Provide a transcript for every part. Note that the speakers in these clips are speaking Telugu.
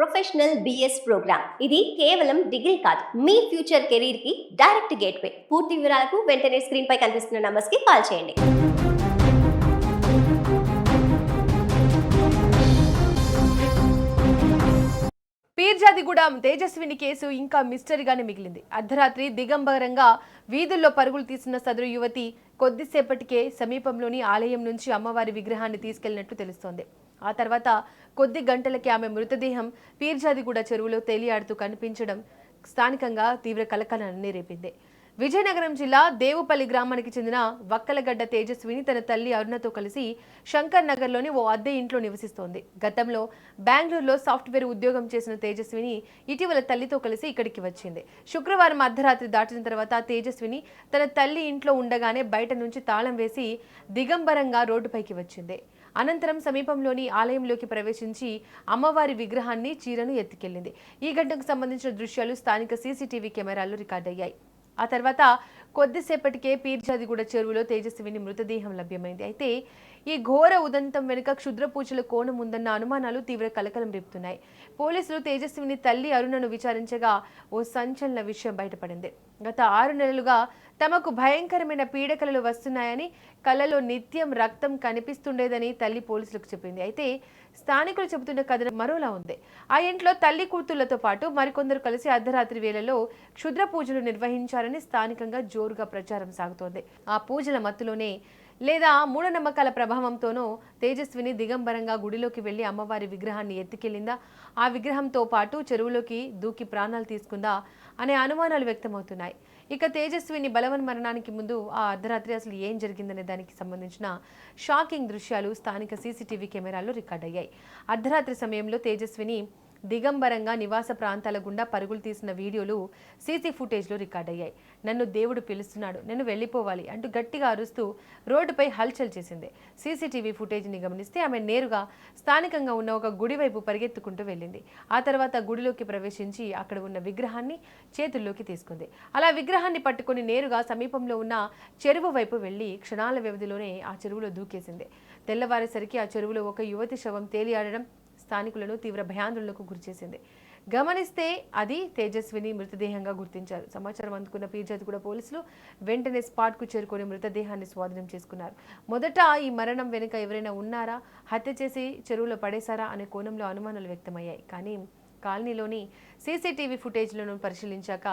Professional BS programme. ఇది కేవలం డిగ్రీ కాదు, మీ ఫ్యూచర్ కెరీర్ కి డైరెక్ట్ గేట్వే. పూర్తి వివరాలకు వెంటనే స్క్రీన్ పై కనిపిస్తున్న నంబర్స్ కి కాల్ చేయండి. పీర్జాదిగూడెం తేజస్విని కేసు ఇంకా మిస్టరీగానే మిగిలింది. అర్ధరాత్రి దిగంబరంగా వీధుల్లో పరుగులు తీసిన సదరు యువతి కొద్దిసేపటికే సమీపంలోని ఆలయం నుంచి అమ్మవారి విగ్రహాన్ని తీసుకెళ్లినట్లు తెలుస్తోంది. ఆ తర్వాత కొద్ది గంటలకే ఆమె మృతదేహం పీర్జాదిగూడ చెరువులో తేలియాడుతూ కనిపించడం స్థానికంగా తీవ్ర కలకలాన్ని రేపింది. విజయనగరం జిల్లా దేవుపల్లి గ్రామానికి చెందిన వక్కలగడ్డ తేజస్విని తన తల్లి అరుణతో కలిసి శంకర్ నగర్లోని ఓ అద్దె ఇంట్లో నివసిస్తోంది. గతంలో బెంగళూరులో సాఫ్ట్వేర్ ఉద్యోగం చేసిన తేజస్విని ఇటీవల తల్లితో కలిసి ఇక్కడికి వచ్చింది. శుక్రవారం అర్ధరాత్రి దాటిన తర్వాత తేజస్విని తన తల్లి ఇంట్లో ఉండగానే బయట నుంచి తాళం వేసి దిగంబరంగా రోడ్డుపైకి వచ్చింది. అనంతరం సమీపంలోని ఆలయంలోకి ప్రవేశించి అమ్మవారి విగ్రహాన్ని చీరను ఎత్తుకెళ్లింది. ఈ ఘటనకు సంబంధించిన దృశ్యాలు స్థానిక సీసీటీవీ కెమెరాల్లో రికార్డయ్యాయి. ఆ తర్వాత కొద్దిసేపటికే పీర్జాదిగూడ చెరువులో తేజస్విని మృతదేహం లభ్యమైంది. అయితే ఈ ఘోర ఉదంతం వెనుక క్షుద్ర పూజల కోణం ఉందన్న అనుమానాలు తీవ్ర కలకలం రేపుతున్నాయి. పోలీసులు తేజస్విని తల్లి అరుణను విచారించగా ఓ సంచలన విషయం బయటపడింది. గత 6 నెలలుగా తమకు భయంకరమైన పీడకలలు వస్తున్నాయని, కళ్ళలో నిత్యం రక్తం కనిపిస్తుండేదని తల్లి పోలీసులకు చెప్పింది. అయితే స్థానికులు చెబుతున్న కథనం మరోలా ఉంది. ఆ ఇంట్లో తల్లి కూతుళ్లతో పాటు మరికొందరు కలిసి అర్ధరాత్రి వేళలో క్షుద్ర పూజలు నిర్వహించారని స్థానికంగా జోరుగా ప్రచారం సాగుతోంది. ఆ పూజల మత్తులోనే లేదా మూఢనమ్మకాల ప్రభావంతోనో తేజస్విని దిగంబరంగా గుడిలోకి వెళ్లి అమ్మవారి విగ్రహాన్ని ఎత్తుకెళ్లిందా, ఆ విగ్రహంతో పాటు చెరువులోకి దూకి ప్రాణాలు తీసుకుందా అనే అనుమానాలు వ్యక్తమవుతున్నాయి. ఇక తేజస్విని బలవన్ మరణానికి ముందు ఆ అర్ధరాత్రి అసలు ఏం జరిగిందనే దానికి సంబంధించిన షాకింగ్ దృశ్యాలు స్థానిక సీసీటీవీ కెమెరాల్లో రికార్డయ్యాయి. అర్ధరాత్రి సమయంలో తేజస్విని దిగంబరంగా నివాస ప్రాంతాల గుండా పరుగులు తీసిన వీడియోలు సీసీ ఫుటేజ్లో రికార్డయ్యాయి. నన్ను దేవుడు పిలుస్తున్నాడు, నేను వెళ్ళిపోవాలి అంటూ గట్టిగా అరుస్తూ రోడ్డుపై హల్చల్ చేసింది. సీసీటీవీ ఫుటేజ్ని గమనిస్తే ఆమె నేరుగా స్థానికంగా ఉన్న ఒక గుడి వైపు పరిగెత్తుకుంటూ వెళ్ళింది. ఆ తర్వాత గుడిలోకి ప్రవేశించి అక్కడ ఉన్న విగ్రహాన్ని చేతుల్లోకి తీసుకుంది. అలా విగ్రహాన్ని పట్టుకుని నేరుగా సమీపంలో ఉన్న చెరువు వైపు వెళ్లి క్షణాల వ్యవధిలోనే ఆ చెరువులో దూకేసింది. తెల్లవారేసరికి ఆ చెరువులో ఒక యువతి శవం తేలియాడడం స్థానికులను తీవ్ర భయాందోళనకు గురిచేసింది. గమనిస్తే అది తేజస్విని మృతదేహంగా గుర్తించారు. సమాచారం అందుకున్న పీర్జాదిగూడ పోలీసులు వెంటనే స్పాట్కు చేరుకొని మృతదేహాన్ని స్వాధీనం చేసుకున్నారు. మొదట ఈ మరణం వెనుక ఎవరైనా ఉన్నారా, హత్య చేసి చెరువులో పడేశారా అనే కోణంలో అనుమానాలు వ్యక్తమయ్యాయి. కానీ కాలనీలోని సీసీటీవీ ఫుటేజ్లను పరిశీలించాక,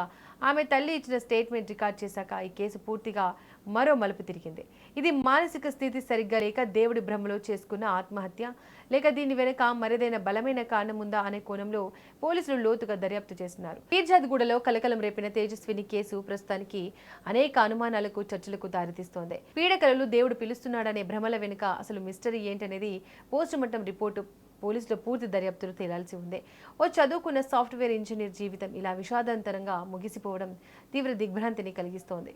ఆమె తల్లి ఇచ్చిన స్టేట్మెంట్ రికార్డ్ చేశాక ఈ కేసు పూర్తిగా మరో మలుపు తిరిగింది. ఇది మానసిక స్థితి సరిగ్గా లేక దేవుడి భ్రమలో చేసుకున్న ఆత్మహత్య, లేక దీని వెనుక మరేదైనా బలమైన కారణం ఉందా అనే కోణంలో పోలీసులు లోతుగా దర్యాప్తు చేస్తున్నారు. పీర్జాదిగూడలో కలకలం రేపిన తేజస్విని కేసు ప్రస్తుతానికి అనేక అనుమానాలకు, చర్చలకు దారితీస్తోంది. పీడకలలు దేవుడు పిలుస్తున్నాడనే భ్రమల వెనుక అసలు మిస్టరీ ఏంటనేది పోస్టుమార్టం రిపోర్టు పోలీసులు పూర్తి దర్యాప్తులు తేలాల్సి ఉంది. ఓ చదువుకున్న సాఫ్ట్వేర్ ఇంజనీర్ జీవితం ఇలా విషాదాంతరంగా ముగిసిపోవడం తీవ్ర దిగ్భ్రాంతిని కలిగిస్తోంది.